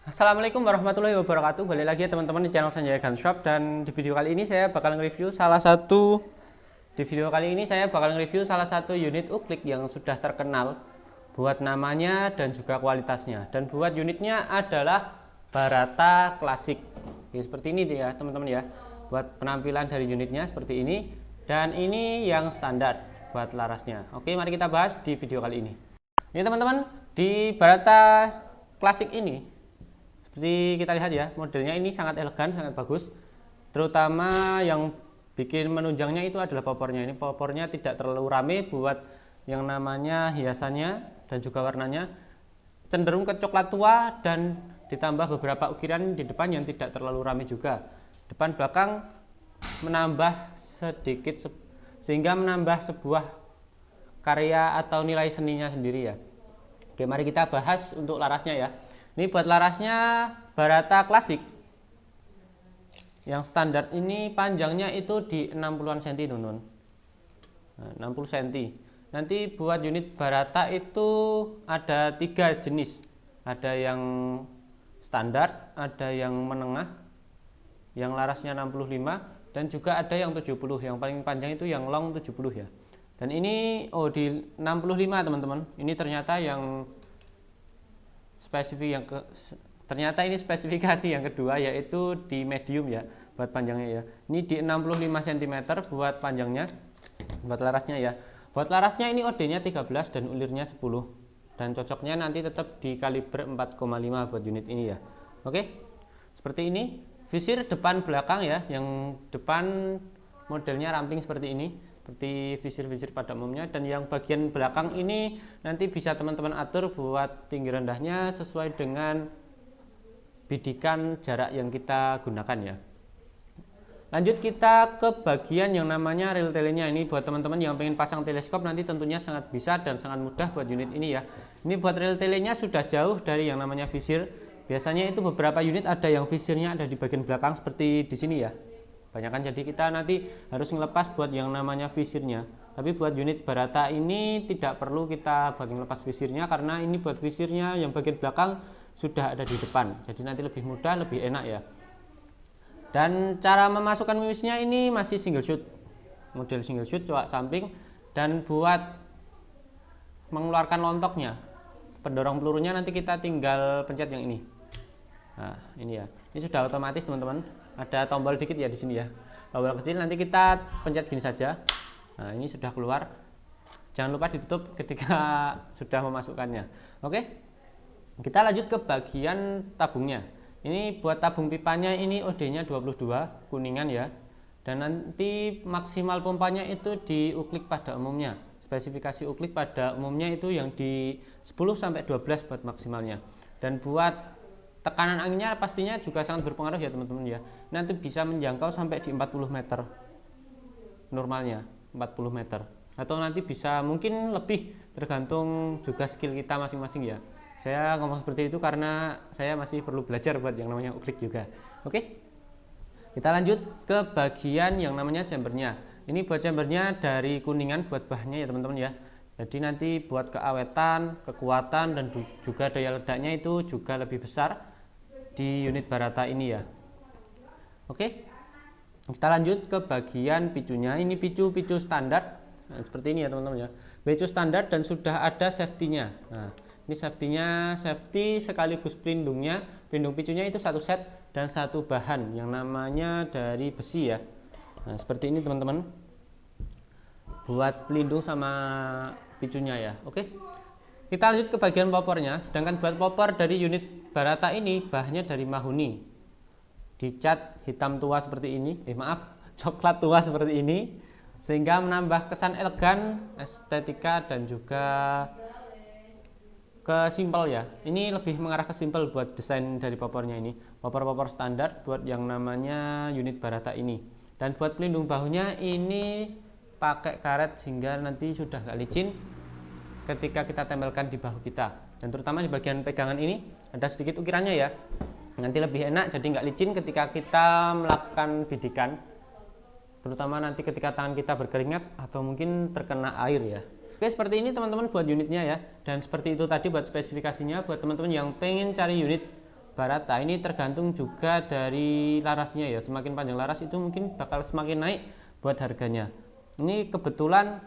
Assalamualaikum warahmatullahi wabarakatuh. Balik lagi ya teman-teman di channel Sanjaya Gun Shop, dan di video kali ini saya bakal nge-review salah satu unit uklik yang sudah terkenal buat namanya dan juga kualitasnya. Dan buat unitnya adalah Barata Classic. Ya, seperti ini ya teman-teman ya. Buat penampilan dari unitnya seperti ini, dan ini yang standar buat larasnya. Oke, mari kita bahas di video kali ini. Ini teman-teman, di Barata Classic ini seperti kita lihat ya, modelnya ini sangat elegan, sangat bagus. Terutama yang bikin menunjangnya itu adalah popornya. Ini popornya tidak terlalu rame buat yang namanya hiasannya, dan juga warnanya cenderung ke coklat tua, dan ditambah beberapa ukiran di depan yang tidak terlalu rame juga. Depan belakang menambah sedikit sehingga menambah sebuah karya atau nilai seninya sendiri ya. Oke, mari kita bahas untuk larasnya ya. Ini buat larasnya Barata Classic yang standar ini panjangnya itu di 60-an cm teman-teman. Nah, 60 cm. Nanti buat unit Barata itu ada 3 jenis. Ada yang standar, ada yang menengah, yang larasnya 65, dan juga ada yang 70. Yang paling panjang itu yang long 70 ya. Dan ini di 65 teman-teman. Ini ternyata yang ternyata ini spesifikasi yang kedua, yaitu di medium ya buat panjangnya ya. Ini di 65 cm buat panjangnya, buat larasnya ya. Buat larasnya ini OD-nya 13 dan ulirnya 10, dan cocoknya nanti tetap di kaliber 4,5 buat unit ini ya. Oke, seperti ini visir depan belakang ya. Yang depan modelnya ramping seperti ini, seperti visir-visir pada umumnya, dan yang bagian belakang ini nanti bisa teman-teman atur buat tinggi rendahnya sesuai dengan bidikan jarak yang kita gunakan ya. Lanjut kita ke bagian yang namanya reel telenya. Ini buat teman-teman yang pengen pasang teleskop nanti tentunya sangat bisa dan sangat mudah buat unit ini ya. Ini buat reel telenya sudah jauh dari yang namanya visir. Biasanya itu beberapa unit ada yang visirnya ada di bagian belakang seperti di sini ya. Banyak, jadi kita nanti harus ngelepas buat yang namanya visirnya. Tapi buat unit Barata ini tidak perlu kita bagian lepas visirnya, karena ini buat visirnya yang bagian belakang sudah ada di depan. Jadi nanti lebih mudah, lebih enak ya. Dan cara memasukkan wimisnya ini masih single shoot, model single shoot coak samping. Dan buat mengeluarkan lontoknya, pendorong pelurunya nanti kita tinggal pencet yang ini. Nah, ini ya. Ini sudah otomatis teman-teman. Ada tombol dikit ya di sini ya. Tombol kecil, nanti kita pencet gini saja. Nah, ini sudah keluar. Jangan lupa ditutup ketika sudah memasukkannya. Oke. Kita lanjut ke bagian tabungnya. Ini buat tabung pipanya ini OD-nya 22 kuningan ya. Dan nanti maksimal pompanya itu di uklik pada umumnya. Spesifikasi uklik pada umumnya itu yang di 10 sampai 12 buat maksimalnya. Dan buat tekanan anginnya pastinya juga sangat berpengaruh ya teman-teman ya. Nanti bisa menjangkau sampai di 40 meter normalnya, 40 meter. Atau nanti bisa mungkin lebih, tergantung juga skill kita masing-masing ya. Saya ngomong seperti itu karena saya masih perlu belajar buat yang namanya uklik juga. Oke, kita lanjut ke bagian yang namanya chambernya. Ini buat chambernya dari kuningan buat bahannya ya teman-teman ya. Jadi nanti buat keawetan, kekuatan, dan juga daya ledaknya itu juga lebih besar di unit Barata ini ya. Oke, kita lanjut ke bagian picunya. Ini picu standar. Nah, seperti ini ya teman-teman ya. Picu standar dan sudah ada safety-nya. Nah, ini safety sekaligus pelindungnya. Pelindung picunya itu satu set dan satu bahan yang namanya dari besi ya. Nah, seperti ini teman-teman. Buat pelindung sama picunya ya. Oke. Kita lanjut ke bagian popornya. Sedangkan buat popor dari unit Barata ini bahannya dari mahoni. Dicat hitam tua seperti ini. Coklat tua seperti ini, sehingga menambah kesan elegan, estetika, dan juga ke simpel ya. Ini lebih mengarah ke simpel buat desain dari popornya ini. Popor-popor standar buat yang namanya unit Barata ini. Dan buat pelindung bahunya ini pakai karet sehingga nanti sudah gak licin ketika kita tempelkan di bahu kita. Dan terutama di bagian pegangan ini ada sedikit ukirannya ya. Nanti lebih enak, jadi nggak licin ketika kita melakukan bidikan. Terutama nanti ketika tangan kita berkeringat atau mungkin terkena air ya. Oke, seperti ini teman-teman buat unitnya ya. Dan seperti itu tadi buat spesifikasinya buat teman-teman yang pengen cari unit Barata. Ini tergantung juga dari larasnya ya, semakin panjang laras itu mungkin bakal semakin naik buat harganya. Ini kebetulan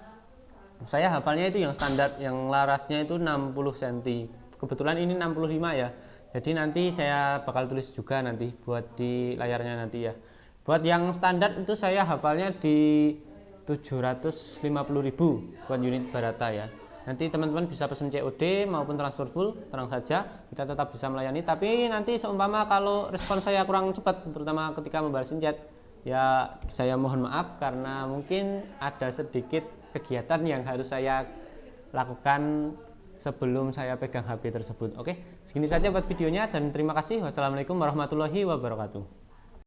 saya hafalnya itu yang standar, yang larasnya itu 60 cm. Kebetulan ini 65 ya, jadi nanti saya bakal tulis juga nanti buat di layarnya nanti ya. Buat yang standar itu saya hafalnya di 750.000 buat unit Barata ya. Nanti teman-teman bisa pesen COD maupun transfer full, tenang saja, kita tetap bisa melayani. Tapi nanti seumpama kalau respon saya kurang cepat, terutama ketika membalas chat, ya saya mohon maaf karena mungkin ada sedikit kegiatan yang harus saya lakukan sebelum saya pegang HP tersebut. Oke, segini saja buat videonya dan terima kasih. Wassalamualaikum warahmatullahi wabarakatuh.